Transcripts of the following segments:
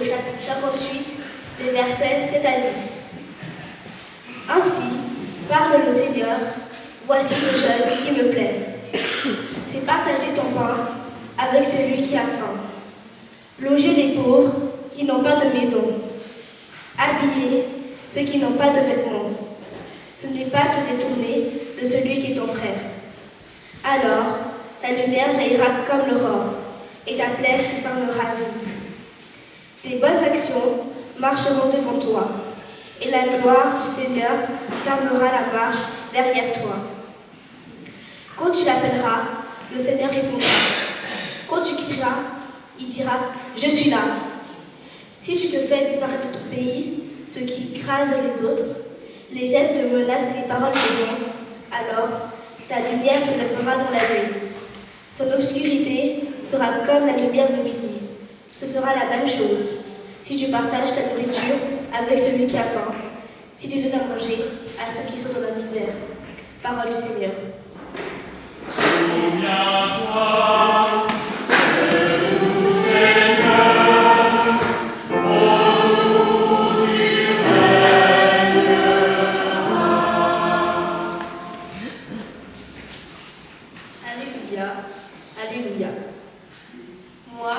au chapitre 58, les versets 7 à 10. Ainsi, parle le Seigneur, voici le jeûne qui me plaît. C'est partager ton pain avec celui qui a faim. Loger les pauvres qui n'ont pas de maison. Habiller ceux qui n'ont pas de vêtements. Ce n'est pas te détourner de celui qui est ton frère. Alors, ta lumière jaillira comme l'aurore, et ta plaie se fermera vite. Tes bonnes actions marcheront devant toi, et la gloire du Seigneur fermera la marche derrière toi. Quand tu l'appelleras, le Seigneur répondra. Quand tu crieras, il dira « Je suis là ». Si tu te fais disparaître de ton pays, ceux qui écrasent les autres, les gestes de menace et les paroles plaisantes, alors ta lumière se lèvera dans la nuit. Ton obscurité sera comme la lumière de midi. Ce sera la même chose si tu partages ta nourriture avec celui qui a faim, si tu donnes à manger à ceux qui sont dans la misère. Parole du Seigneur. Souviens-toi. Alléluia, Alléluia. Moi,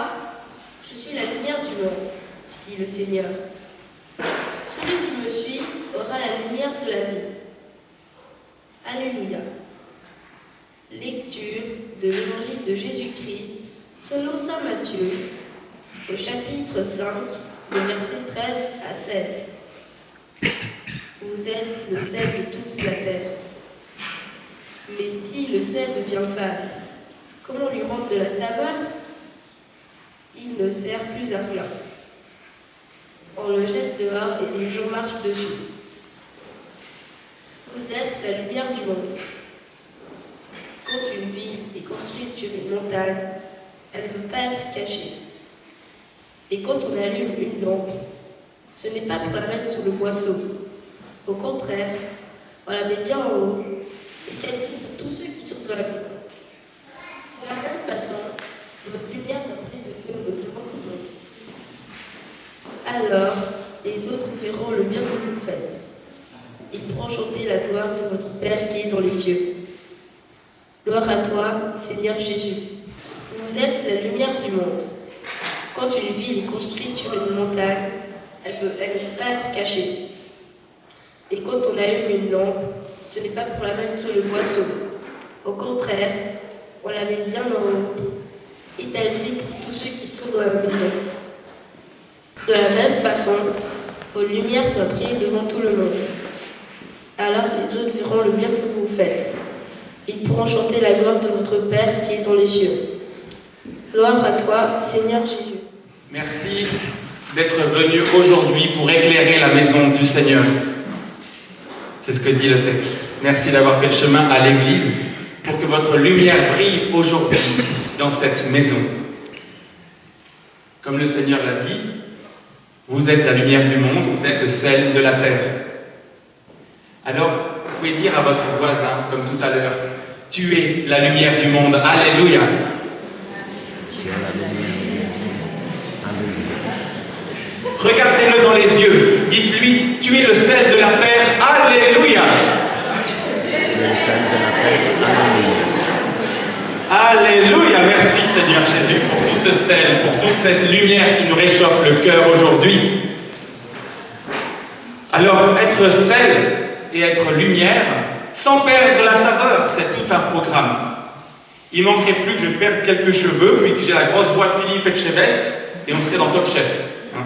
je suis la lumière du monde, dit le Seigneur. Celui qui me suit aura la lumière de la vie. Alléluia. Lecture de l'Évangile de Jésus-Christ selon saint Matthieu, au chapitre 5, les versets 13 à 16. Vous êtes le sel de toute la terre. Mais si le sel devient fade, comment lui rendre de la saveur? Il ne sert plus à rien. On le jette dehors et les gens marchent dessus. Vous êtes la lumière du monde. Quand une ville est construite sur une montagne, elle ne peut pas être cachée. Et quand on allume une lampe, ce n'est pas pour la mettre sous le boisseau. Au contraire, on la met bien en haut, et qu'elle brille pour tous ceux qui sont dans la maison. De la même façon, votre lumière doit briller devant tout le monde. Alors, les autres verront le bien que vous faites. Ils pourront chanter la gloire de votre Père qui est dans les cieux. Gloire à toi, Seigneur Jésus. Vous êtes la lumière du monde. Quand une ville est construite sur une montagne, elle ne peut pas être cachée. Et quand on allume une lampe, ce n'est pas pour la mettre sous le boisseau. Au contraire, on la met bien en haut, et elle brille pour tous ceux qui sont dans la maison. De la même façon, vos lumières doivent briller devant tout le monde. Alors les autres verront le bien que vous faites. Ils pourront chanter la gloire de votre Père qui est dans les cieux. Gloire à toi, Seigneur Jésus. Merci d'être venu aujourd'hui pour éclairer la maison du Seigneur. C'est ce que dit le texte. Merci d'avoir fait le chemin à l'église pour que votre lumière brille aujourd'hui dans cette maison. Comme le Seigneur l'a dit, vous êtes la lumière du monde, vous êtes le sel de la terre. Alors, vous pouvez dire à votre voisin, comme tout à l'heure, tu es la lumière du monde. Alléluia. Regardez-le dans les yeux. Dites-lui, tu es le sel de la terre. Alléluia. Le sel de la terre. Alléluia. Alléluia. Merci Seigneur Jésus pour tout ce sel, pour toute cette lumière qui nous réchauffe le cœur aujourd'hui. Alors, être sel et être lumière, sans perdre la saveur, c'est tout un programme. Il manquerait plus que je perde quelques cheveux, puis que j'ai la grosse voix de Philippe Etchebest, et on serait dans Top Chef. Hein.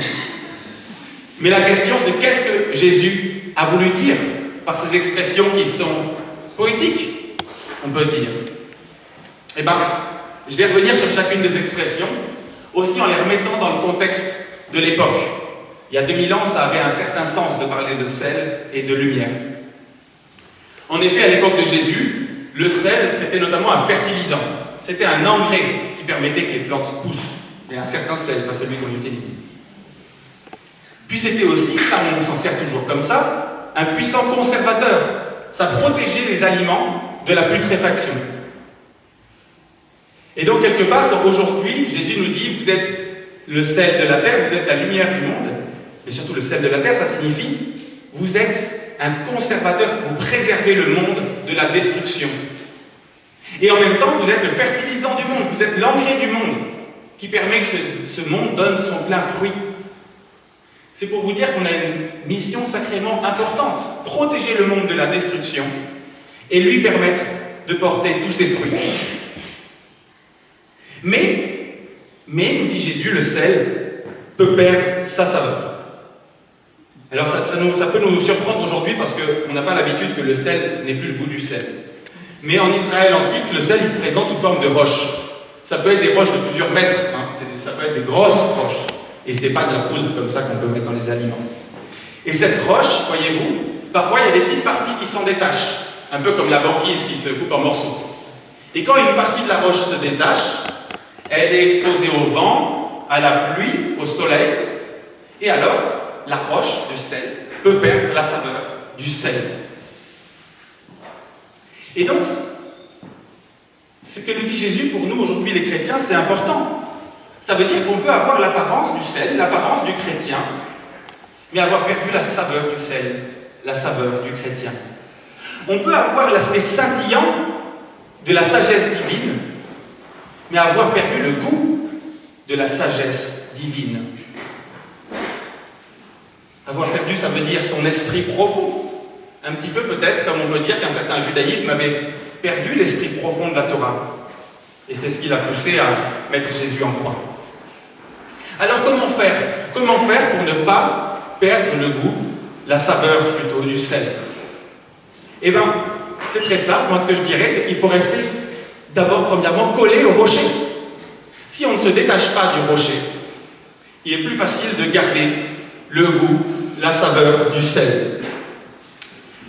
Mais la question, c'est qu'est-ce que Jésus a voulu dire par ces expressions qui sont poétiques, on peut dire. Eh bien, je vais revenir sur chacune des expressions, aussi en les remettant dans le contexte de l'époque. Il y a 2000 ans, ça avait un certain sens de parler de sel et de lumière. En effet, à l'époque de Jésus, le sel, c'était notamment un fertilisant. C'était un engrais qui permettait que les plantes poussent. Mais un certain sel, pas celui qu'on utilise. Puis c'était aussi, ça on s'en sert toujours comme ça, un puissant conservateur. Ça protégeait les aliments de la putréfaction. Et donc quelque part, aujourd'hui, Jésus nous dit, vous êtes le sel de la terre, vous êtes la lumière du monde, et surtout le sel de la terre, ça signifie vous êtes un conservateur, vous préservez le monde de la destruction. Et en même temps, vous êtes le fertilisant du monde, vous êtes l'engrais du monde, qui permet que ce monde donne son plein fruit. C'est pour vous dire qu'on a une mission sacrément importante, protéger le monde de la destruction et lui permettre de porter tous ses fruits. Mais, nous dit Jésus, le sel peut perdre sa saveur. Alors ça peut nous surprendre aujourd'hui parce qu'on n'a pas l'habitude que le sel n'ait plus le goût du sel. Mais en Israël antique, le sel il se présente sous forme de roches. Ça peut être des roches de plusieurs mètres, hein. Ça peut être des grosses roches. Et c'est pas de la poudre comme ça qu'on peut mettre dans les aliments. Et cette roche, voyez-vous, parfois il y a des petites parties qui s'en détachent, un peu comme la banquise qui se coupe en morceaux. Et quand une partie de la roche se détache, elle est exposée au vent, à la pluie, au soleil, et alors la roche du sel peut perdre la saveur du sel. Et donc, ce que nous dit Jésus pour nous aujourd'hui les chrétiens, c'est important. Ça veut dire qu'on peut avoir l'apparence du sel, l'apparence du chrétien, mais avoir perdu la saveur du sel, la saveur du chrétien. On peut avoir l'aspect scintillant de la sagesse divine, mais avoir perdu le goût de la sagesse divine. Avoir perdu, ça veut dire son esprit profond. Un petit peu peut-être, comme on peut dire qu'un certain judaïsme avait perdu l'esprit profond de la Torah. Et c'est ce qui l'a poussé à mettre Jésus en croix. Alors comment faire? Comment faire pour ne pas perdre le goût, la saveur plutôt du sel? Eh bien, c'est très simple. Moi, ce que je dirais, c'est qu'il faut rester d'abord, premièrement, collé au rocher. Si on ne se détache pas du rocher, il est plus facile de garder le goût, la saveur du sel.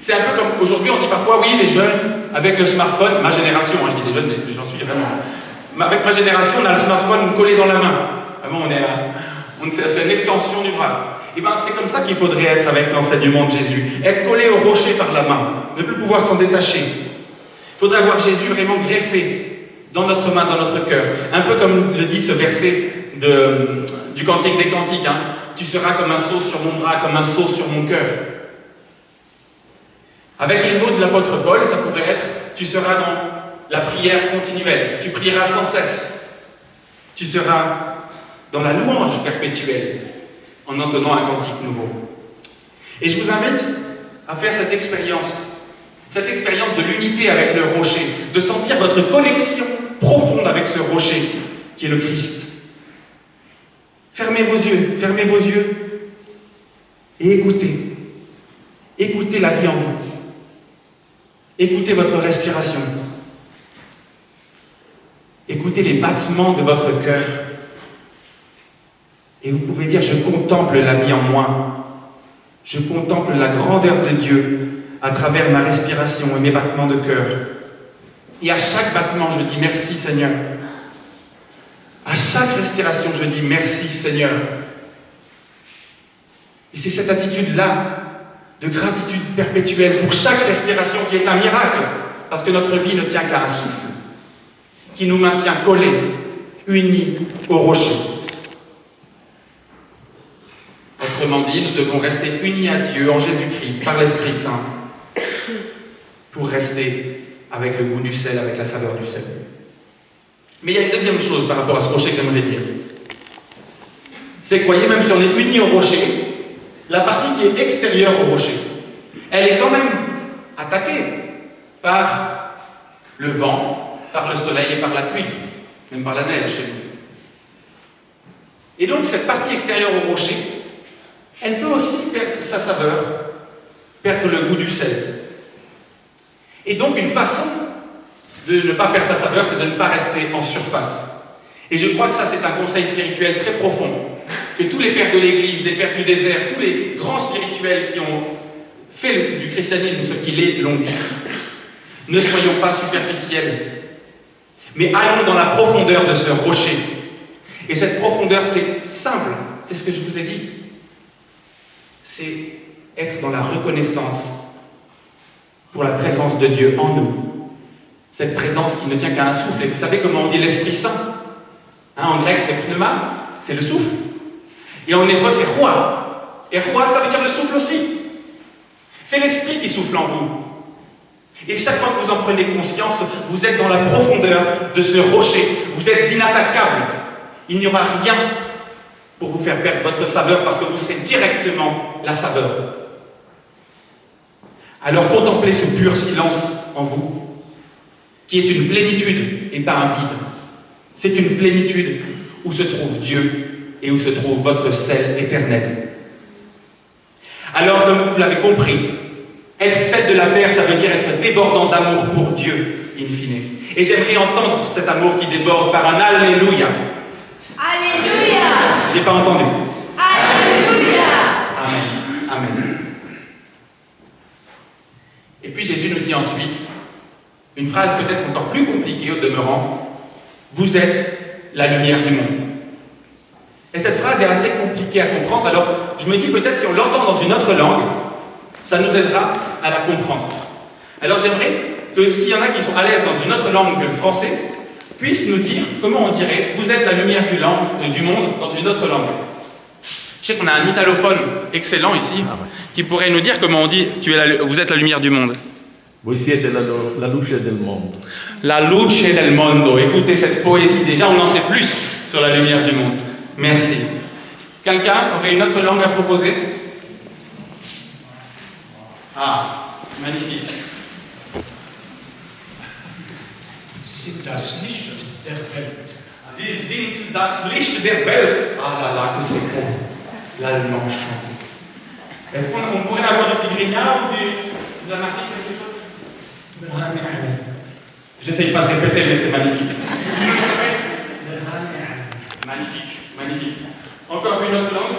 C'est un peu comme aujourd'hui, on dit parfois, oui, les jeunes, avec le smartphone, ma génération, hein, je dis les jeunes, mais j'en suis vraiment. Avec ma génération, on a le smartphone collé dans la main. Vraiment, c'est une extension du bras. Et bien, c'est comme ça qu'il faudrait être avec l'enseignement de Jésus. Être collé au rocher par la main, ne plus pouvoir s'en détacher. Il faudrait avoir Jésus vraiment greffé dans notre main, dans notre cœur. Un peu comme le dit ce verset du Cantique des Cantiques. Hein. Tu seras comme un sceau sur mon bras, comme un sceau sur mon cœur. Avec les mots de l'apôtre Paul, ça pourrait être tu seras dans la prière continuelle, tu prieras sans cesse, tu seras dans la louange perpétuelle en entonnant un cantique nouveau. Et je vous invite à faire cette expérience de l'unité avec le rocher, de sentir votre connexion profonde avec ce rocher qui est le Christ. Fermez vos yeux et écoutez. Écoutez la vie en vous. Écoutez votre respiration. Écoutez les battements de votre cœur. Et vous pouvez dire, je contemple la vie en moi. Je contemple la grandeur de Dieu à travers ma respiration et mes battements de cœur. Et à chaque battement, je dis merci Seigneur. À chaque respiration, je dis merci Seigneur. Et c'est cette attitude-là de gratitude perpétuelle pour chaque respiration qui est un miracle, parce que notre vie ne tient qu'à un souffle, qui nous maintient collés, unis au rocher. Autrement dit, nous devons rester unis à Dieu en Jésus-Christ, par l'Esprit Saint, pour rester avec le goût du sel, avec la saveur du sel. Mais il y a une deuxième chose par rapport à ce rocher que j'aimerais dire. C'est que, voyez, même si on est unis au rocher, la partie qui est extérieure au rocher, elle est quand même attaquée par le vent, par le soleil et par la pluie, même par la neige. Et donc cette partie extérieure au rocher, elle peut aussi perdre sa saveur, perdre le goût du sel. Et donc une façon de ne pas perdre sa saveur, c'est de ne pas rester en surface. Et je crois que ça, c'est un conseil spirituel très profond, que tous les pères de l'Église, les pères du désert, tous les grands spirituels qui ont fait du christianisme ce qu'il est, l'ont dit. Ne soyons pas superficiels, mais allons dans la profondeur de ce rocher. Et cette profondeur, c'est simple, c'est ce que je vous ai dit. C'est être dans la reconnaissance pour la présence de Dieu en nous. Cette présence qui ne tient qu'à un souffle. Et vous savez comment on dit l'Esprit Saint? En grec, c'est pneuma. c'est le souffle. Et en hébreu, c'est roi. Et roi, ça veut dire le souffle aussi. C'est l'esprit qui souffle en vous. Et chaque fois que vous en prenez conscience, vous êtes dans la profondeur de ce rocher. Vous êtes inattaquable. Il n'y aura rien pour vous faire perdre votre saveur parce que vous serez directement la saveur. Alors contemplez ce pur silence en vous, qui est une plénitude et pas un vide. C'est une plénitude où se trouve Dieu et où se trouve votre sel éternel. Alors, comme vous l'avez compris, être sel de la terre, ça veut dire être débordant d'amour pour Dieu, in fine. Et j'aimerais entendre cet amour qui déborde par un Alléluia. Alléluia. J'ai pas entendu. Alléluia. Amen. Amen. Et puis Jésus nous dit ensuite, une phrase peut-être encore plus compliquée au demeurant, vous êtes la lumière du monde. Et cette phrase est assez compliquée à comprendre, alors je me dis peut-être si on l'entend dans une autre langue, ça nous aidera à la comprendre. Alors j'aimerais que s'il y en a qui sont à l'aise dans une autre langue que le français, puissent nous dire comment on dirait vous êtes la lumière du monde dans une autre langue. Je sais qu'on a un italophone excellent ici qui pourrait nous dire comment on dit vous êtes la lumière du monde. Voi siete la luce del mondo. La luce del mondo. Écoutez cette poésie, déjà on en sait plus sur la lumière du monde. Merci. Quelqu'un aurait une autre langue à proposer? Ah, magnifique. Sie sind das Licht der Welt. Sie sind das Licht der Welt. Ah là là, que c'est beau. L'allemand chante. Est-ce qu'on pourrait avoir du tigrignard ou de la marque, quelque chose? J'essaye pas de répéter, mais c'est magnifique. Magnifique, magnifique. Encore une autre langue?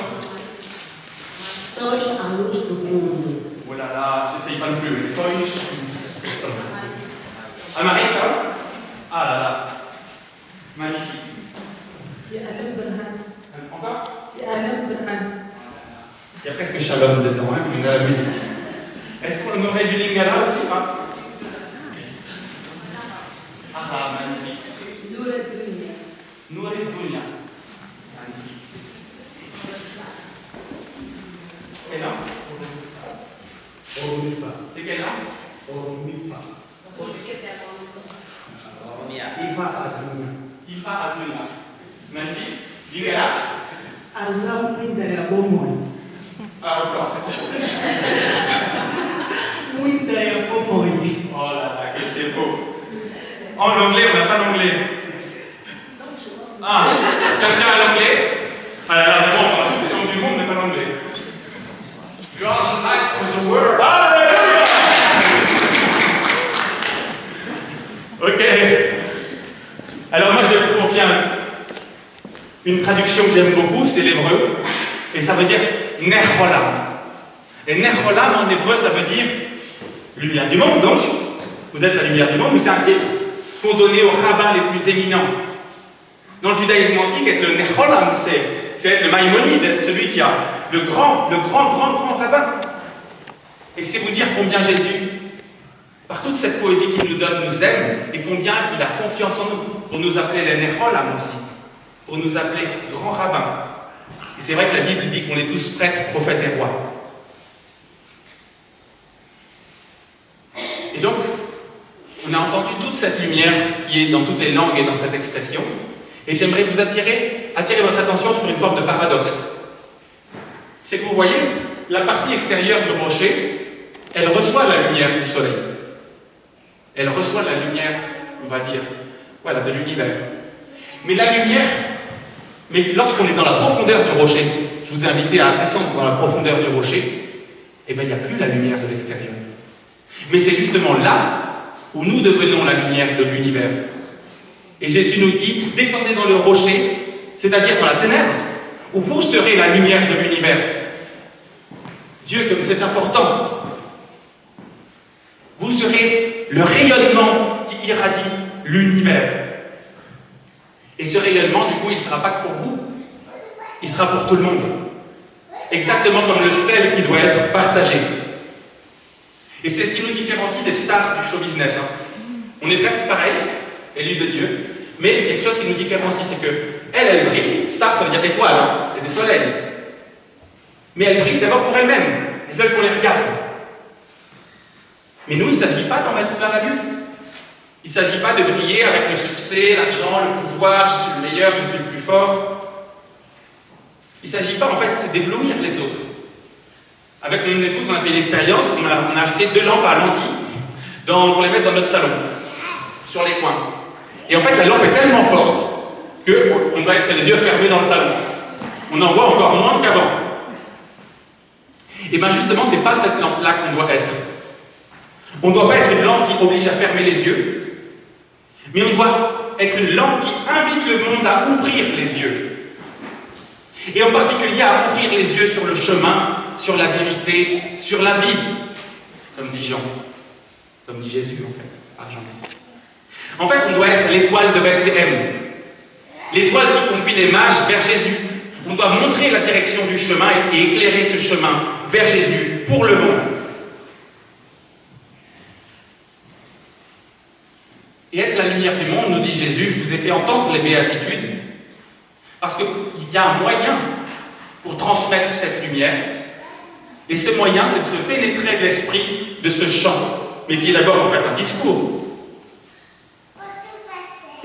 Sois a luz do mundo. Oh là là, j'essaye pas non plus. Amérique, ah là là. Magnifique. Encore? Il y a presque shalom dedans, hein, on a la musique. Est-ce qu'on aurait du lingala aussi, pas? Ah, magnifique. Nour et Dunya. Magnifique. Et là? Orumifa. C'est quelle langue? Orumifa. Ifa Adunya. Magnifique. Lingala? Azam muita ya bomoi. Ah, encore, c'est trop. Muita ya bomoi. Oh là là, que c'est beau. En anglais, on n'a pas l'anglais. Ah, quelqu'un a l'anglais? Ah là là, vraiment, on a toutes les langues du monde, mais pas l'anglais. God's light was a word. Alléluia! Ok. Alors moi, je vais vous confier une traduction que j'aime beaucoup, c'est l'hébreu, et ça veut dire Nerholam. Et Nerholam en hébreu, ça veut dire lumière du monde, donc vous êtes la lumière du monde, mais c'est un titre qu'on donnait aux rabbins les plus éminents. Dans le judaïsme antique, être le Nerholam, c'est être le Maïmonide, être celui qui a le grand rabbin. Et c'est vous dire combien Jésus, par toute cette poésie qu'il nous donne, nous aime, et combien il a confiance en nous, pour nous appeler les Nerholam aussi, pour nous appeler grand rabbin. Et c'est vrai que la Bible dit qu'on est tous prêtres, prophètes et rois. Et donc, on a entendu toute cette lumière qui est dans toutes les langues et dans cette expression, et j'aimerais vous attirer votre attention sur une forme de paradoxe. C'est que vous voyez, la partie extérieure du rocher, elle reçoit la lumière du soleil. Elle reçoit la lumière, on va dire, voilà, de l'univers. Mais la lumière, mais lorsqu'on est dans la profondeur du rocher, je vous ai invité à descendre dans la profondeur du rocher, eh bien il n'y a plus la lumière de l'extérieur. Mais c'est justement là où nous devenons la lumière de l'univers. Et Jésus nous dit, descendez dans le rocher, c'est-à-dire dans la ténèbre, où vous serez la lumière de l'univers. Dieu, comme c'est important, vous serez le rayonnement qui irradie l'univers. Et ce rayonnement, du coup, il ne sera pas que pour vous, il sera pour tout le monde. Exactement comme le sel qui doit être partagé. Et c'est ce qui nous différencie des stars du show business. On est presque pareil, élus de Dieu, mais il y a quelque chose qui nous différencie, c'est que Elle brille. Star, ça veut dire étoile, hein, c'est des soleils. Mais elles brillent d'abord pour elles-mêmes. Elles veulent qu'on les regarde. Mais nous, il ne s'agit pas d'en mettre plein la vue. Il ne s'agit pas de briller avec le succès, l'argent, le pouvoir, je suis le meilleur, je suis le plus fort. Il ne s'agit pas en fait d'éblouir les autres. Avec mon épouse, on a fait une expérience, on a acheté 2 lampes à Landy pour les mettre dans notre salon, sur les coins. Et en fait, la lampe est tellement forte qu'on doit être les yeux fermés dans le salon. On en voit encore moins qu'avant. Et bien justement, ce n'est pas cette lampe-là qu'on doit être. On ne doit pas être une lampe qui oblige à fermer les yeux, mais on doit être une lampe qui invite le monde à ouvrir les yeux. Et en particulier à ouvrir les yeux sur le chemin, sur la vérité, sur la vie, comme dit Jean, comme dit Jésus en fait, par Jean. En fait, on doit être l'étoile de Bethléem, l'étoile qui conduit les mages vers Jésus. On doit montrer la direction du chemin et éclairer ce chemin vers Jésus pour le monde. Et être la lumière du monde, nous dit Jésus, je vous ai fait entendre les béatitudes, parce qu'il y a un moyen pour transmettre cette lumière, et ce moyen, c'est de se pénétrer de l'esprit de ce chant, mais qui est d'abord en fait un discours.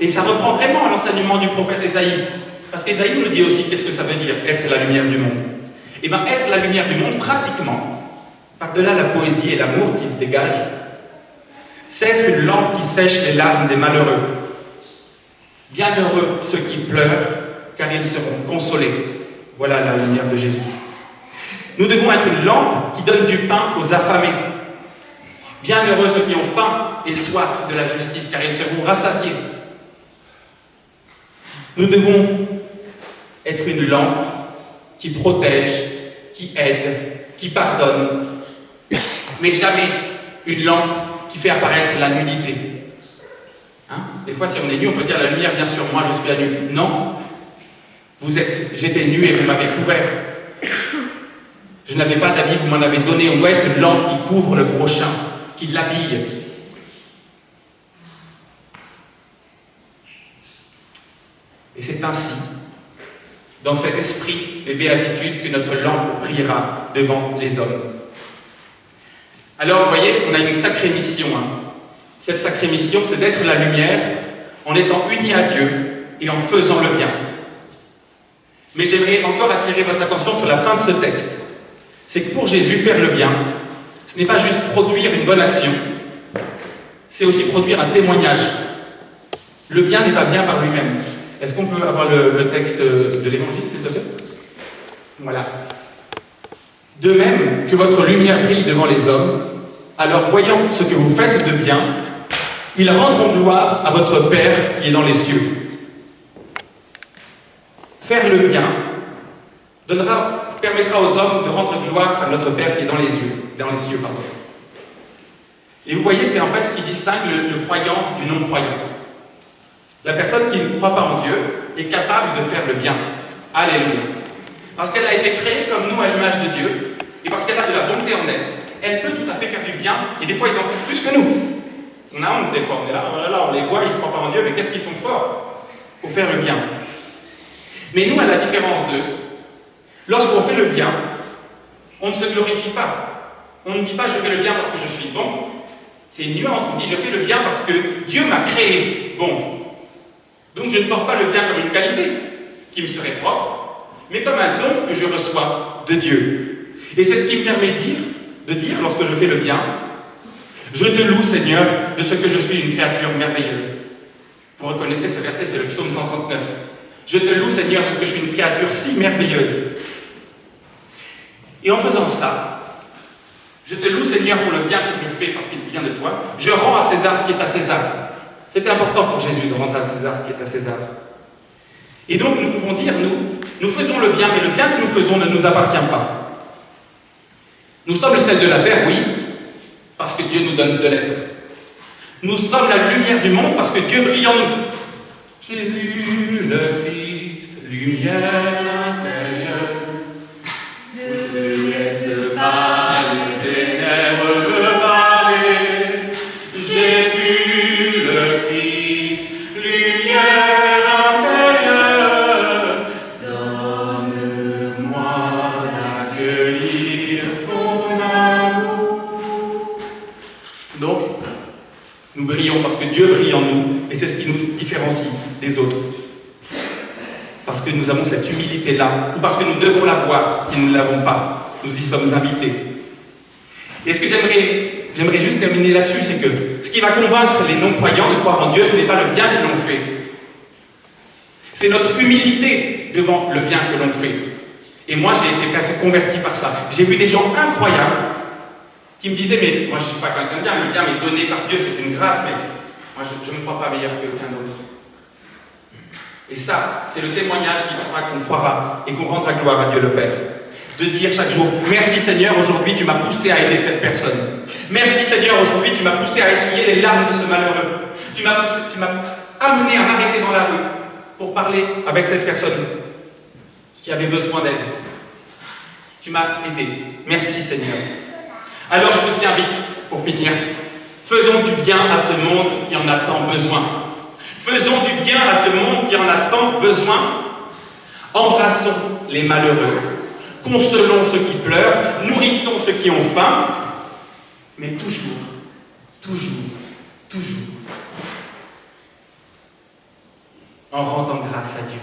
Et ça reprend vraiment l'enseignement du prophète Ésaïe, parce qu'Ésaïe nous dit aussi qu'est-ce que ça veut dire, être la lumière du monde. Et bien être la lumière du monde, pratiquement, par-delà la poésie et l'amour qui se dégagent, c'est être une lampe qui sèche les larmes des malheureux. Bienheureux ceux qui pleurent, car ils seront consolés. Voilà la lumière de Jésus. Nous devons être une lampe qui donne du pain aux affamés. Bienheureux ceux qui ont faim et soif de la justice, car ils seront rassasiés. Nous devons être une lampe qui protège, qui aide, qui pardonne, mais jamais une lampe qui fait apparaître la nudité. Hein? Des fois, si on est nu, on peut dire la lumière, bien sûr, moi je suis la nu. Non, j'étais nu et vous m'avez couvert. Je n'avais pas d'habit, vous m'en avez donné. On doit être une lampe qui couvre le prochain, qui l'habille. Et c'est ainsi, dans cet esprit des béatitudes, que notre lampe brillera devant les hommes. Alors, vous voyez, on a une sacrée mission. Hein. Cette sacrée mission, c'est d'être la lumière en étant unis à Dieu et en faisant le bien. Mais j'aimerais encore attirer votre attention sur la fin de ce texte. C'est que pour Jésus, faire le bien, ce n'est pas juste produire une bonne action, c'est aussi produire un témoignage. Le bien n'est pas bien par lui-même. Est-ce qu'on peut avoir le texte de l'Évangile, s'il te plaît? Voilà. De même que votre lumière brille devant les hommes, alors voyant ce que vous faites de bien, ils rendront gloire à votre Père qui est dans les cieux. Faire le bien permettra aux hommes de rendre gloire à notre Père qui est dans les cieux. Et vous voyez, c'est en fait ce qui distingue le croyant du non-croyant. La personne qui ne croit pas en Dieu est capable de faire le bien. Alléluia. Parce qu'elle a été créée comme nous à l'image de Dieu, et parce qu'elle a de la bonté en elle, elle peut tout à fait faire du bien, et des fois ils en font plus que nous. On a honte des fois, on est là, oh là là, on les voit, ils ne croient pas en Dieu, mais qu'est-ce qu'ils sont forts pour faire le bien. Mais nous, à la différence d'eux, lorsqu'on fait le bien, on ne se glorifie pas. On ne dit pas je fais le bien parce que je suis bon. C'est une nuance, on dit je fais le bien parce que Dieu m'a créé bon. Donc je ne porte pas le bien comme une qualité qui me serait propre, mais comme un don que je reçois de Dieu. Et c'est ce qui me permet de dire lorsque je fais le bien, je te loue Seigneur de ce que je suis une créature merveilleuse. Vous reconnaissez ce verset, c'est le psaume 139. Je te loue Seigneur de ce que je suis une créature si merveilleuse. Et en faisant ça, je te loue Seigneur pour le bien que je fais parce qu'il vient de toi. Je rends à César ce qui est à César. C'était important pour Jésus de rendre à César ce qui est à César. Et donc nous pouvons dire, nous faisons le bien, mais le bien que nous faisons ne nous appartient pas. Nous sommes le sel de la terre, oui, parce que Dieu nous donne de l'être. Nous sommes la lumière du monde parce que Dieu brille en nous. Jésus, le Christ, lumière intérieure, ne laisse pas les ténèbres me parler. Jésus, le Christ, lumière intérieure, Dieu brille en nous, et c'est ce qui nous différencie des autres. Parce que nous avons cette humilité-là, ou parce que nous devons l'avoir si nous ne l'avons pas. Nous y sommes invités. Et ce que j'aimerais juste terminer là-dessus, c'est que ce qui va convaincre les non-croyants de croire en Dieu, ce n'est pas le bien que l'on fait. C'est notre humilité devant le bien que l'on fait. Et moi, j'ai été presque converti par ça. J'ai vu des gens incroyables qui me disaient, mais moi je ne suis pas quelqu'un de bien, le bien m'est donné par Dieu, c'est une grâce, mais moi je ne me crois pas meilleur que quelqu'un d'autre. Et ça, c'est le témoignage qui fera qu'on croira et qu'on rendra gloire à Dieu le Père. De dire chaque jour, merci Seigneur, aujourd'hui tu m'as poussé à aider cette personne. Merci Seigneur, aujourd'hui tu m'as poussé à essuyer les larmes de ce malheureux. Tu m'as amené à m'arrêter dans la rue pour parler avec cette personne qui avait besoin d'aide. Tu m'as aidé. Merci Seigneur. Alors je vous y invite, pour finir, faisons du bien à ce monde qui en a tant besoin. Faisons du bien à ce monde qui en a tant besoin. Embrassons les malheureux. Consolons ceux qui pleurent. Nourrissons ceux qui ont faim. Mais toujours, en rendant grâce à Dieu.